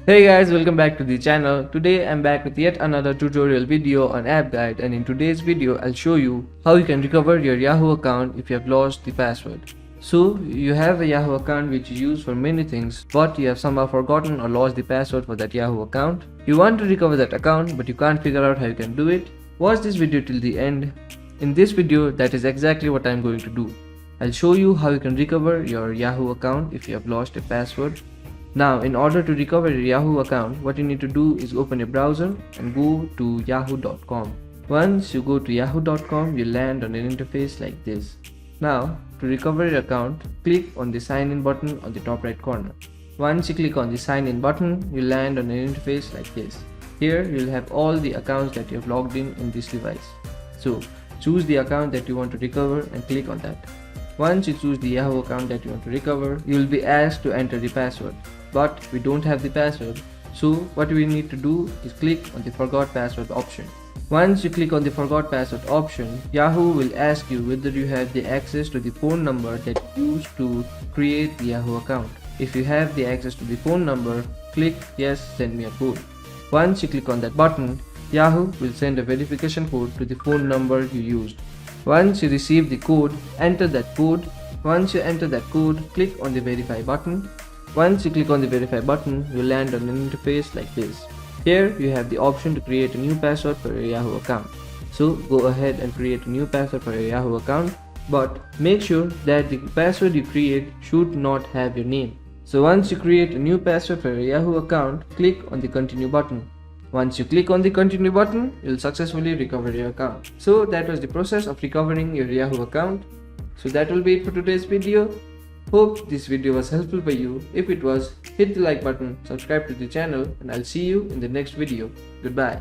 Hey guys, welcome back to the channel. Today I'm back with yet another tutorial video on app guide, and in today's video I'll show you how you can recover your Yahoo account if you have lost the password. So you have a Yahoo account which you use for many things, but you have somehow forgotten or lost the password for that Yahoo account. You want to recover that account but you can't figure out how you can do it. Watch this video till the end. In this video, that is exactly what I'm going to do. I'll show you how you can recover your Yahoo account if you have lost a password. Now, in order to recover your Yahoo account, what you need to do is open a browser and go to yahoo.com. Once you go to yahoo.com, you land on an interface like this. Now, to recover your account, click on the sign in button on the top right corner. Once you click on the sign in button, you land on an interface like this. Here, you'll have all the accounts that you have logged in this device. So, choose the account that you want to recover and click on that. Once you choose the Yahoo account that you want to recover, you will be asked to enter the password. But we don't have the password, so what we need to do is click on the forgot password option. Once you click on the forgot password option, Yahoo will ask you whether you have the access to the phone number that you used to create the Yahoo account. If you have the access to the phone number, click yes, send me a code. Once you click on that button, Yahoo will send a verification code to the phone number you used. Once you receive the code, enter that code. Once you enter that code, click on the verify button. Once you click on the verify button, you land on an interface like this. Here you have the option to create a new password for your Yahoo account. So go ahead and create a new password for your Yahoo account, but make sure that the password you create should not have your name. So once you create a new password for your Yahoo account, click on the continue button. Once you click on the continue button, you'll successfully recover your account. So that was the process of recovering your Yahoo account. So that will be it for today's video. Hope this video was helpful for you. If it was, hit the like button, subscribe to the channel, and I'll see you in the next video. Goodbye.